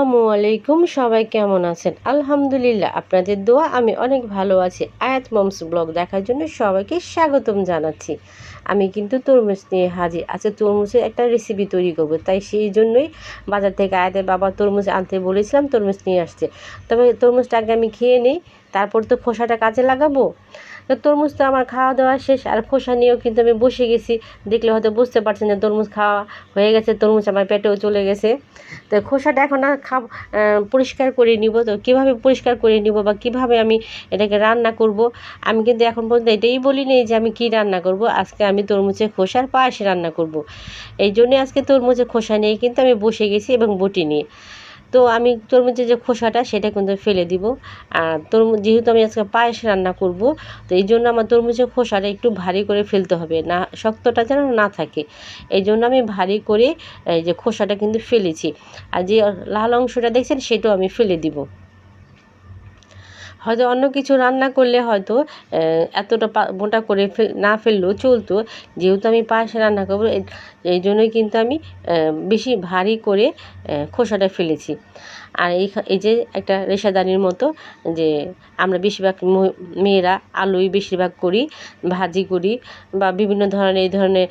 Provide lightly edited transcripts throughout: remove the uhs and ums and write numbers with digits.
আসসালামু আলাইকুম, সবাই কেমন আছেন? আলহামদুলিল্লাহ, আপনাদের দোয়া আমি অনেক ভালো আছি। আয়াত মমস ব্লগ দেখার জন্য সবাইকে স্বাগতম জানাচ্ছি। আমি কিন্তু তরমুজ নিয়ে হাজির। আজকে তরমুজের একটা রেসিপি তৈরি করব, তাই সেই জন্যই বাজার থেকে আয়াতের বাবা তরমুজ আনতে বলেছিলাম, তরমুজ নিয়ে আসছে। তবে তরমুজটা আগে আমি খেয়ে নিই, তারপর তো খোসাটা কাজে লাগাবো। তো তরমুজ তো আমার খাওয়া দাওয়া শেষ, আর খোসা নিয়েও কিন্তু আমি বসে গেছি। দেখলে হয়তো বুঝতে পারছেন যে তরমুজ খাওয়া হয়ে গেছে, তরমুজ আমার পেটেও চলে গেছে। তো খোসাটা এখন আর পরিষ্কার করে নিব। তো কীভাবে পরিষ্কার করে নিব বা কীভাবে আমি এটাকে রান্না করব, আমি কিন্তু এখন পর্যন্ত এটাই বলি নেই যে আমি কি রান্না করব। আজকে আমি তরমুজের খোসার পায়েস রান্না করব। এই জন্যে আজকে তরমুজের খোসা নিয়ে কিন্তু আমি বসে গেছি এবং বটি নিয়ে। তো আমি তরমুজের যে খোসাটা সেটা কিন্তু ফেলে দিব। আর তরমুজ যেহেতু আমি আজকে পায়েস রান্না করব, তো এই জন্য আমার তরমুজের খোসাটা একটু ভারী করে ফেলতে হবে, না শক্তটা যেন না থাকে। এই জন্য আমি ভারী করে এই যে খোসাটা কিন্তু ফেলেছি। আর যে লাল অংশটা দেখছেন সেটাও আমি ফেলে দিব। হয়তো অন্য কিছু রান্না করলে হয়তো এতটা মোটা করে না ফেললেও চলতো। যেহেতু আমি পায়েসে রান্না করবো, এই জন্যই কিন্তু আমি বেশি ভারী করে খোসাটা ফেলেছি। আর এই যে একটা রেশাদানির মতো, যে আমরা বেশিরভাগ মেয়েরা আলুই বেশিরভাগ করি, ভাজি করি বা বিভিন্ন ধরনের এই ধরনের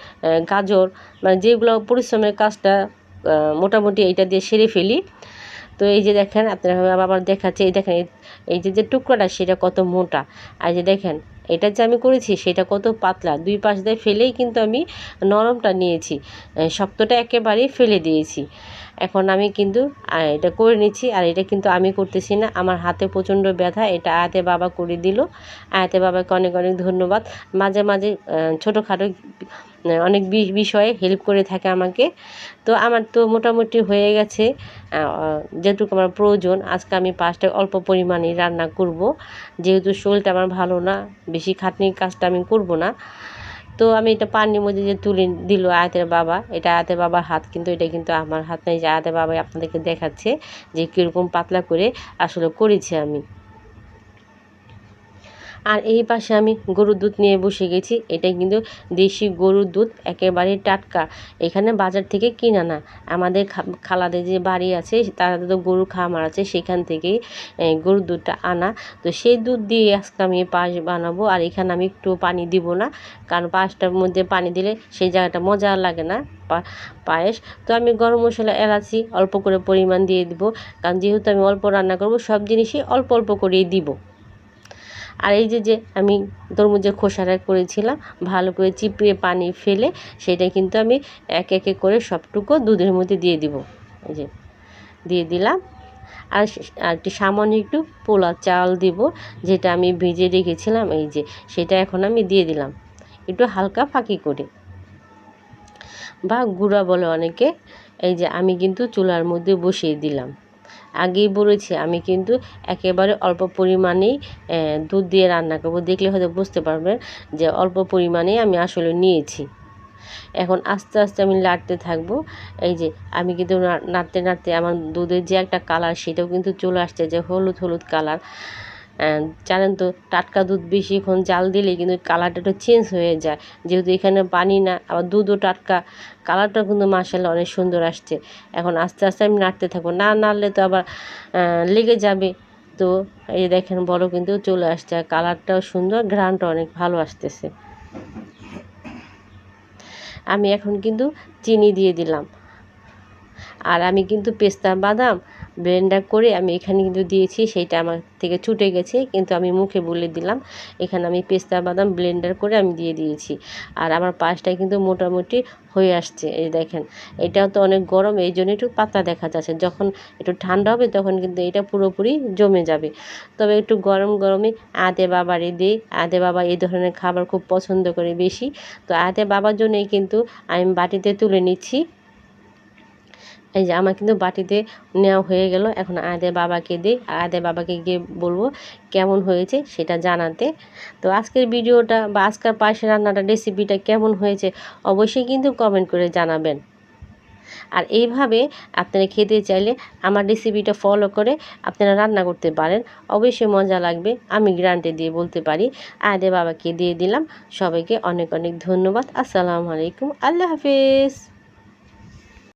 গাজর, মানে যেগুলো পরিশ্রমের কাজটা মোটামুটি এইটা দিয়ে সেরে ফেলি। তো এই যে দেখেন, আপনারা আবার দেখাচ্ছে, এই দেখেন এই যে টুকরোটা সেটা কত মোটা। আর যে দেখেন এটা যে আমি করেছি সেটা কত পাতলা, দুই পাশ দিয়ে ফেলেই কিন্তু আমি নরমটা নিয়েছি, শক্তটা একেবারেই ফেলে দিয়েছি। এখন আমি কিন্তু এটা করে নিচ্ছি। আর এটা কিন্তু আমি করতেছি না, আমার হাতে প্রচণ্ড ব্যথা। এটা আয়াতে বাবা করে দিল। আয়াতে বাবাকে অনেক অনেক ধন্যবাদ। মাঝে মাঝে ছোটোখাটো অনেক বিষয়ে হেল্প করে থাকে আমাকে। তো আমার তো মোটামুটি হয়ে গেছে যেটুকু আমার প্রয়োজন। আজকে আমি পাঁচটা অল্প পরিমাণে রান্না করব, যেহেতু শরীরটা আমার ভালো না, বেশি খাটনির কাজটা আমি করব না। তো আমি এটা পানির মধ্যে যে তুলে দিল আয়াতের বাবা, এটা আয়াতের বাবার হাত, কিন্তু এটা কিন্তু আমার হাত নেই। যে আয়াতের বাবাই আপনাদেরকে দেখাচ্ছে যে কীরকম পাতলা করে আসলে করেছি আমি। আর এই পাশে আমি গরুর দুধ নিয়ে বসে গেছি। এটা কিন্তু দেশি গরুর দুধ, একেবারে টাটকা। এখানে বাজার থেকে কিনা না, আমাদের খালাদের যে বাড়ি আছে তারা তো গরু খামার আছে, সেখান থেকেই গরুর দুধটা আনা। তো সেই দুধ দিয়ে আজকে আমি পায়েস বানাবো। আর এখানে আমি একটু পানি দিব না, কারণ পায়েসটার মধ্যে পানি দিলে সেই জায়গাটা মজা লাগে না পায়েস। তো আমি গরম মশলা, এলাচি অল্প করে পরিমাণ দিয়ে দিব, কারণ যেহেতু আমি অল্প রান্না করব, সব জিনিসই অল্প অল্প করেই দিব। আর এই যে আমি তরমুজের খোসাটা করেছিলাম, ভালো করে চিপড়ে পানি ফেলে সেটা কিন্তু আমি এক একে করে সবটুকু দুধের মধ্যে দিয়ে দিব। এই যে দিয়ে দিলাম। আর একটু সামান্য একটু পোলা চাল দিব, যেটা আমি ভেজে রেখেছিলাম। এই যে সেটা এখন আমি দিয়ে দিলাম একটু হালকা ফাঁকি করে, বা গুঁড়া বলে অনেকে। এই যে আমি কিন্তু চুলার মধ্যে বসিয়ে দিলাম। আগেই বলেছি আমি কিন্তু একেবারে অল্প পরিমাণেই দুধ দিয়ে রান্না করব। দেখলে হয়তো বুঝতে পারবেন যে অল্প পরিমাণেই আমি আসলে নিয়েছি। এখন আস্তে আস্তে আমি নাড়তে থাকবো। এই যে আমি কিন্তু নাড়তে নাড়তে আমার দুধের যে একটা কালার সেটাও কিন্তু চলে আসছে, যে হলুদ হলুদ কালার। জানেন তো, টাটকা দুধ বেশিক্ষণ জাল দিলে কিন্তু কালারটা একটু চেঞ্জ হয়ে যায়। যেহেতু এখানে পানি না, আবার দুধও টাটকা, কালারটা কিন্তু মাশাআল্লাহ অনেক সুন্দর আসছে। এখন আস্তে আস্তে আমি নাড়তে থাকবো, না নাড়লে তো আবার লেগে যাবে। তো এই দেখেন বড় কিন্তু চলে আসছে, আর কালারটাও সুন্দর, ঘ্রাণটা অনেক ভালো আসতেছে। আমি এখন কিন্তু চিনি দিয়ে দিলাম। আর আমি কিন্তু পেস্তা বাদাম ব্লেন্ডার করে আমি এখানে কিন্তু দিয়েছি, সেইটা আমার থেকে ছুটে গেছে, কিন্তু আমি মুখে বলে দিলাম। এখানে আমি পেস্তা বাদাম ব্লেন্ডার করে আমি দিয়ে দিয়েছি। আর আমার পায়েসটা কিন্তু মোটামুটি হয়ে আসছে। এই দেখেন, এটাও তো অনেক গরম, এই জন্য একটু পাতলা দেখা যাচ্ছে। যখন একটু ঠান্ডা হবে তখন কিন্তু এটা পুরোপুরি জমে যাবে। তবে একটু গরম গরমে আদে বাবারে দিই। আদে বাবা এই ধরনের খাবার খুব পছন্দ করে বেশি। তো আদে বাবার জন্যই কিন্তু আমি বাটিতে তুলে নিচ্ছি। এই যে আমার কিন্তু বাটিতে নেওয়া হয়ে গেল। এখন আয়াদের বাবাকে দিই, আর আয়াদের বাবাকে গিয়ে বলবো কেমন হয়েছে সেটা জানাতে। তো আজকের ভিডিওটা বা আজকের পায়েসের রান্নাটা রেসিপিটা কেমন হয়েছে অবশ্যই কিন্তু কমেন্ট করে জানাবেন। আর এইভাবে আপনারা খেতে চাইলে আমার রেসিপিটা ফলো করে আপনারা রান্না করতে পারেন, অবশ্যই মজা লাগবে, আমি গ্যারান্টি দিয়ে বলতে পারি। আয়াদের বাবাকে দিয়ে দিলাম। সবাইকে অনেক অনেক ধন্যবাদ। আসসালামু আলাইকুম, আল্লাহ হাফেজ।